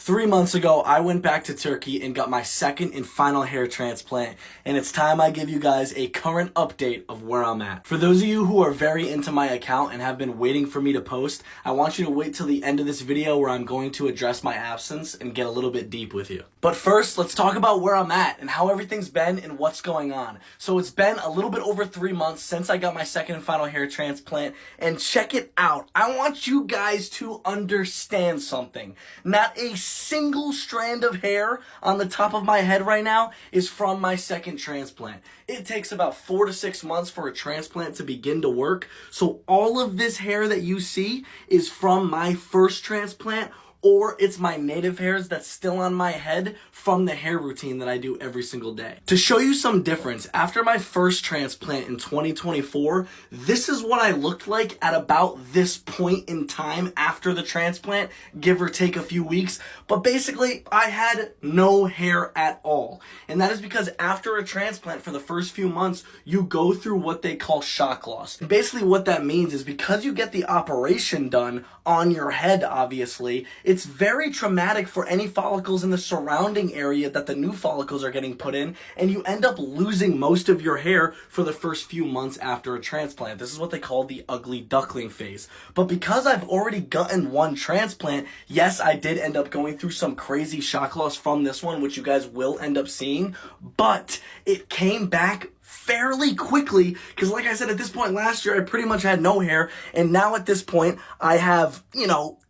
3 months ago, I went back to Turkey and got my second and final hair transplant, and it's time I give you guys a current update of where I'm at. For those of you who are very into my account and have been waiting for me to post, I want you to wait till the end of this video where I'm going to address my absence and get a little bit deep with you. But first, let's talk about where I'm at and how everything's been and what's going on. So it's been a little bit over 3 months since I got my second and final hair transplant, and check it out. I want you guys to understand something. Not a single strand of hair on the top of my head right now is from my second transplant. It takes about 4 to 6 months for a transplant to begin to work. So all of this hair that you see is from my first transplant, or it's my native hairs that's still on my head from the hair routine that I do every single day. To show you some difference, after my first transplant in 2024, this is what I looked like at about this point in time after the transplant, give or take a few weeks. But basically, I had no hair at all. And that is because after a transplant for the first few months, you go through what they call shock loss. And basically what that means is because you get the operation done on your head, obviously, it's very traumatic for any follicles in the surrounding area that the new follicles are getting put in, and you end up losing most of your hair for the first few months after a transplant. This is what they call the ugly duckling phase. But because I've already gotten one transplant, yes, I did end up going through some crazy shock loss from this one, which you guys will end up seeing, but it came back fairly quickly, because like I said, at this point last year, I pretty much had no hair, and now at this point, I have,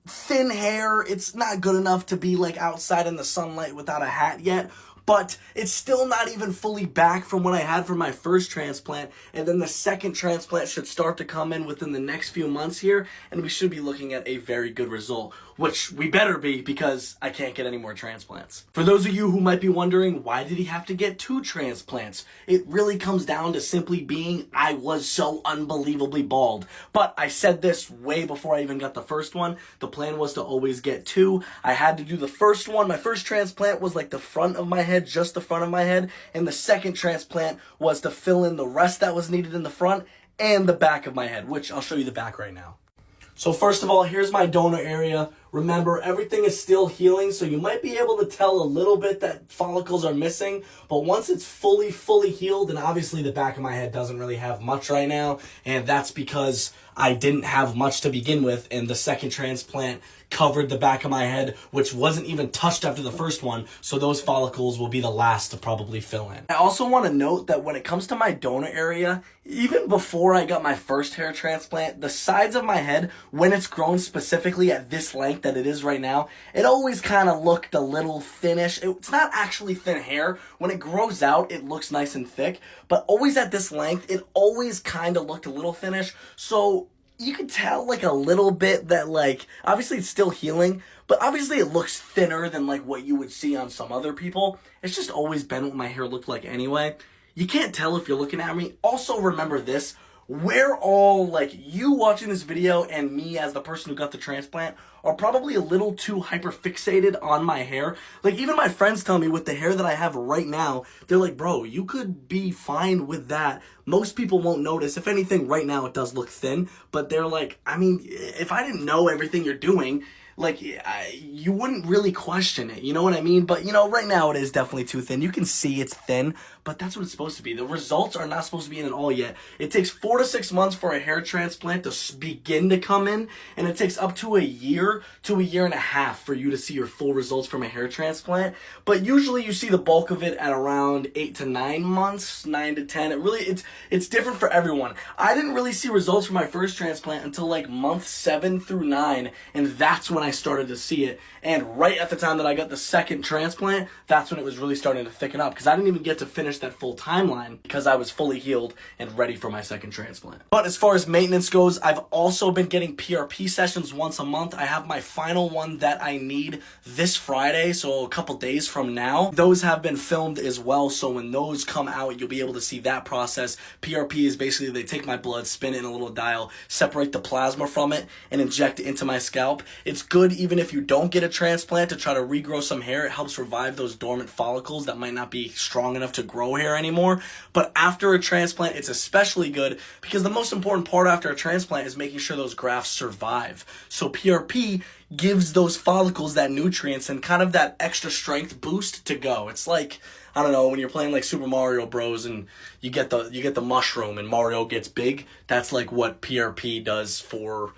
thin hair. It's not good enough to be like outside in the sunlight without a hat yet, but it's still not even fully back from what I had for my first transplant, and then the second transplant should start to come in within the next few months here, and we should be looking at a very good result, which we better be because I can't get any more transplants. For those of you who might be wondering, why did he have to get 2 transplants? It really comes down to simply being I was so unbelievably bald. But I said this way before I even got the first one. The plan was to always get 2. I had to do the first one. My first transplant was like the front of my head, just the front of my head, and the second transplant was to fill in the rest that was needed in the front and the back of my head, which I'll show you the back right now. So first of all, here's my donor area. Remember, everything is still healing, so you might be able to tell a little bit that follicles are missing, but once it's fully healed, and obviously the back of my head doesn't really have much right now, and that's because I didn't have much to begin with, and the second transplant covered the back of my head, which wasn't even touched after the first one, so those follicles will be the last to probably fill in. I also want to note that when it comes to my donor area, even before I got my first hair transplant, the sides of my head, when it's grown specifically at this length that it is right now, it always kind of looked a little thinnish. It's not actually thin hair. When it grows out, it looks nice and thick, but always at this length, it always kind of looked a little thinnish. So you could tell like a little bit that obviously it's still healing, but obviously it looks thinner than like what you would see on some other people. It's just always been what my hair looked like anyway. You can't tell if you're looking at me. Also remember this, we're all you watching this video and me as the person who got the transplant are probably a little too hyperfixated on my hair. Even my friends tell me with the hair that I have right now, they're like, bro, you could be fine with that. Most people won't notice. If anything, right now it does look thin, but they're like, I mean, if I didn't know everything you're doing, you wouldn't really question it, you know what I mean? But, right now it is definitely too thin. You can see it's thin, but that's what it's supposed to be. The results are not supposed to be in at all yet. It takes 4 to 6 months for a hair transplant to begin to come in, and it takes up to a year to a year and a half for you to see your full results from a hair transplant. But usually you see the bulk of it at around 8 to 9 months, 9 to 10. It's different for everyone. I didn't really see results from my first transplant until month 7 through 9, and that's when I started to see it. And right at the time that I got the second transplant, that's when it was really starting to thicken up, because I didn't even get to finish that full timeline because I was fully healed and ready for my second transplant. But as far as maintenance goes, I've also been getting PRP sessions once a month. I have my final one that I need this Friday, so a couple days from now. Those have been filmed as well, so when those come out, you'll be able to see that process. PRP is basically they take my blood, spin it in a little dial, separate the plasma from it, and inject it into my scalp. It's good even if you don't get a transplant to try to regrow some hair. It helps revive those dormant follicles that might not be strong enough to grow hair anymore. But after a transplant, it's especially good because the most important part after a transplant is making sure those grafts survive. So PRP gives those follicles that nutrients and kind of that extra strength boost to go. It's like, I don't know, when you're playing like Super Mario Bros. And you get the mushroom and Mario gets big. That's like what PRP does for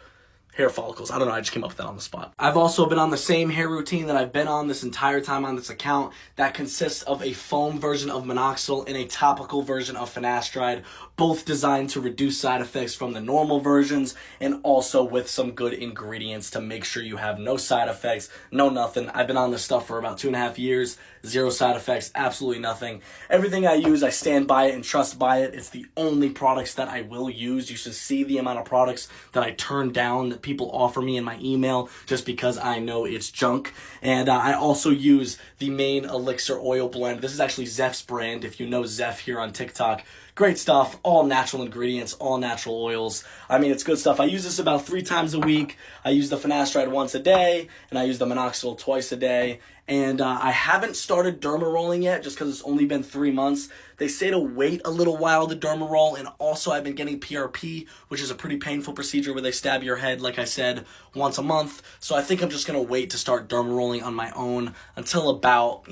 hair follicles. I don't know, I just came up with that on the spot. I've also been on the same hair routine that I've been on this entire time on this account that consists of a foam version of minoxidil and a topical version of finasteride, both designed to reduce side effects from the normal versions and also with some good ingredients to make sure you have no side effects, no nothing. I've been on this stuff for about 2.5 years, 0 side effects, absolutely nothing. Everything I use, I stand by it and trust by it. It's the only products that I will use. You should see the amount of products that I turn down that people offer me in my email just because I know it's junk. And I also use the main elixir oil blend. This is actually Zeph's brand. If you know Zeph here on TikTok, great stuff, all natural ingredients, all natural oils. I mean, it's good stuff. I use this about 3 times a week. I use the finasteride once a day, and I use the minoxidil twice a day. And I haven't started derma rolling yet just because it's only been 3 months. They say to wait a little while to derma roll, and also I've been getting PRP, which is a pretty painful procedure where they stab your head, like I said, once a month. So I think I'm just going to wait to start derma rolling on my own until about,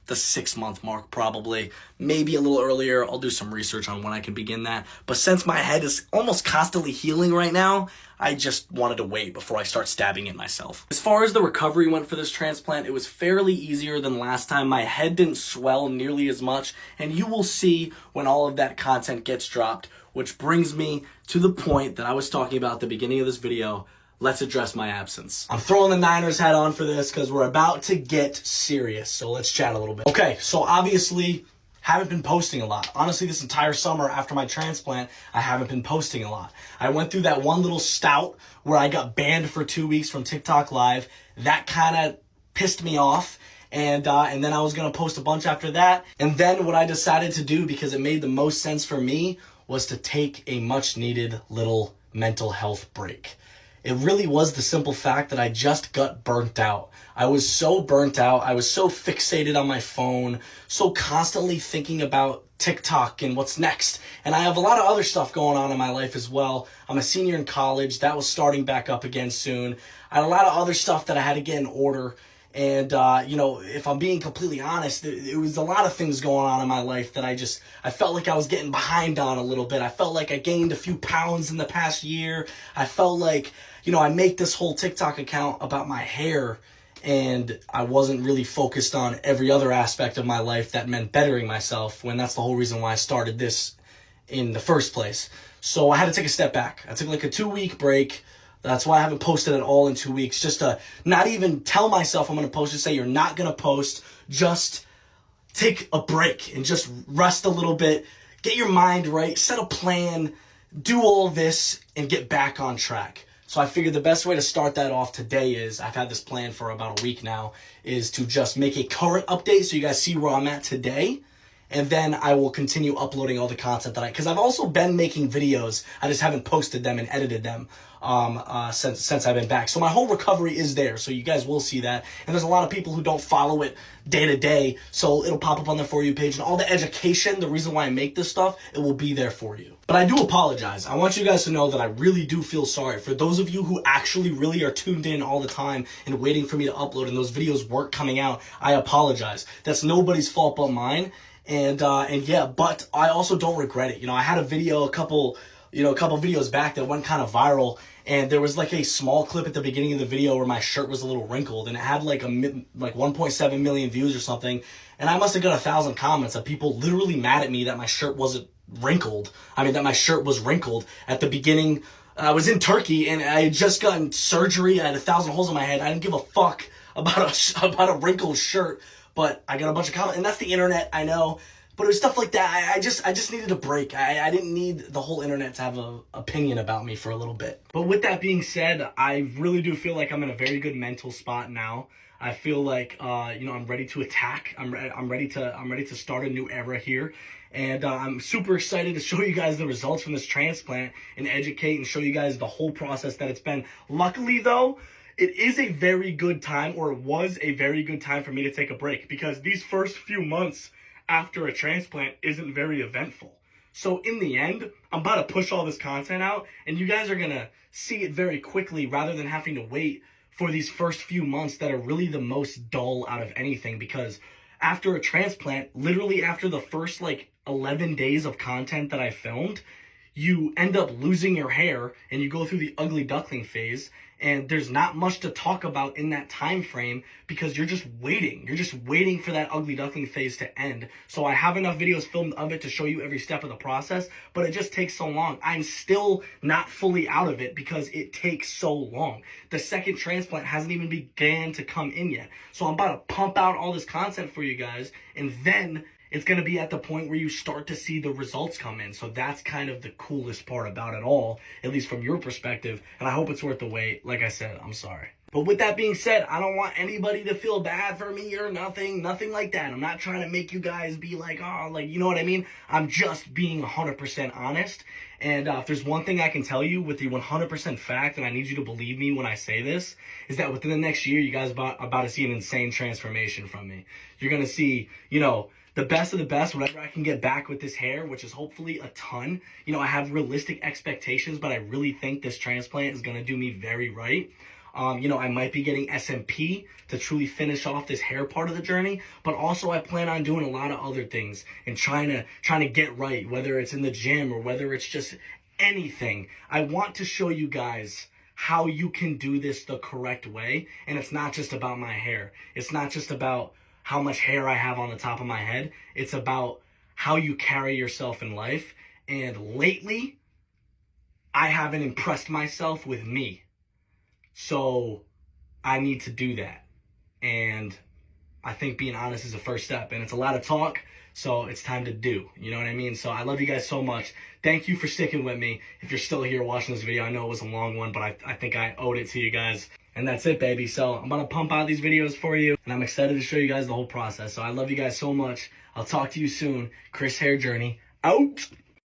the 6-month mark probably. Maybe a little earlier. I'll do some research on when I can begin that. But since my head is almost constantly healing right now, I just wanted to wait before I start stabbing it myself. As far as the recovery went for this transplant, it was fairly easier than last time. My head didn't swell nearly as much, and you will see when all of that content gets dropped, which brings me to the point that I was talking about at the beginning of this video. Let's address my absence. I'm throwing the Niners hat on for this because we're about to get serious, so let's chat a little bit. Okay, so obviously, haven't been posting a lot. Honestly, this entire summer after my transplant, I haven't been posting a lot. I went through that one little stout where I got banned for 2 weeks from TikTok Live. That kind of pissed me off. And then I was going to post a bunch after that. And then what I decided to do, because it made the most sense for me, was to take a much needed little mental health break. It really was the simple fact that I just got burnt out. I was so burnt out. I was so fixated on my phone, so constantly thinking about TikTok and what's next. And I have a lot of other stuff going on in my life as well. I'm a senior in college. That was starting back up again soon. I had a lot of other stuff that I had to get in order. And, if I'm being completely honest, it was a lot of things going on in my life that I felt like I was getting behind on a little bit. I felt like I gained a few pounds in the past year. I felt like, I make this whole TikTok account about my hair, and I wasn't really focused on every other aspect of my life that meant bettering myself, when that's the whole reason why I started this in the first place. So I had to take a step back. I took like a 2-week break. That's why I haven't posted at all in 2 weeks. Just to not even tell myself I'm going to post, just say you're not going to post. Just take a break and just rest a little bit. Get your mind right. Set a plan. Do all this and get back on track. So I figured the best way to start that off today is, I've had this plan for about a week now, is to just make a current update so you guys see where I'm at today. And then I will continue uploading all the content because I've also been making videos. I just haven't posted them and edited them since I've been back. So my whole recovery is there. So you guys will see that. And there's a lot of people who don't follow it day to day. So it'll pop up on the For You page. And all the education, the reason why I make this stuff, it will be there for you. But I do apologize. I want you guys to know that I really do feel sorry. For those of you who actually really are tuned in all the time and waiting for me to upload and those videos weren't coming out, I apologize. That's nobody's fault but mine. And yeah, but I also don't regret it. I had a video a couple videos back that went kind of viral, and there was like a small clip at the beginning of the video where my shirt was a little wrinkled, and it had like 1.7 million views or something. And I must have got 1,000 comments of people literally mad at me that my shirt wasn't wrinkled. That my shirt was wrinkled at the beginning. I was in Turkey and I had just gotten surgery. I had 1,000 holes in my head. I didn't give a fuck about a wrinkled shirt. But I got a bunch of comments, and that's the internet, I know. But it was stuff like that. I just needed a break. I didn't need the whole internet to have an opinion about me for a little bit. But with that being said, I really do feel like I'm in a very good mental spot now. I feel like I'm ready to attack. I'm ready to start a new era here. And I'm super excited to show you guys the results from this transplant and educate and show you guys the whole process that it's been. Luckily, though, it is a very good time, or it was a very good time for me to take a break, because these first few months after a transplant isn't very eventful. So in the end, I'm about to push all this content out, and you guys are going to see it very quickly rather than having to wait for these first few months that are really the most dull out of anything. Because after a transplant, literally after the first 11 days of content that I filmed, you end up losing your hair and you go through the ugly duckling phase, and there's not much to talk about in that time frame because you're just waiting. You're just waiting for that ugly duckling phase to end. So I have enough videos filmed of it to show you every step of the process, but it just takes so long. I'm still not fully out of it because it takes so long. The second transplant hasn't even began to come in yet. So I'm about to pump out all this content for you guys, and then it's going to be at the point where you start to see the results come in. So that's kind of the coolest part about it all, at least from your perspective. And I hope it's worth the wait. Like I said, I'm sorry. But with that being said, I don't want anybody to feel bad for me or nothing like that. I'm not trying to make you guys be like, oh, you know what I mean? I'm just being 100% honest. And if there's one thing I can tell you with the 100% fact, and I need you to believe me when I say this, is that within the next year, you guys are about to see an insane transformation from me. You're going to see, the best of the best, whatever I can get back with this hair, which is hopefully a ton. I have realistic expectations, but I really think this transplant is going to do me very right. I might be getting SMP to truly finish off this hair part of the journey, but also I plan on doing a lot of other things and trying to get right, whether it's in the gym or whether it's just anything. I want to show you guys how you can do this the correct way, and it's not just about my hair. It's not just about how much hair I have on the top of my head. It's about how you carry yourself in life. And lately, I haven't impressed myself with me. So I need to do that. And I think being honest is the first step. And it's a lot of talk, so it's time to do. You know what I mean? So I love you guys so much. Thank you for sticking with me. If you're still here watching this video, I know it was a long one, but I think I owed it to you guys. And that's it, baby. So I'm going to pump out these videos for you, and I'm excited to show you guys the whole process. So I love you guys so much. I'll talk to you soon. Chrishairjourney, out.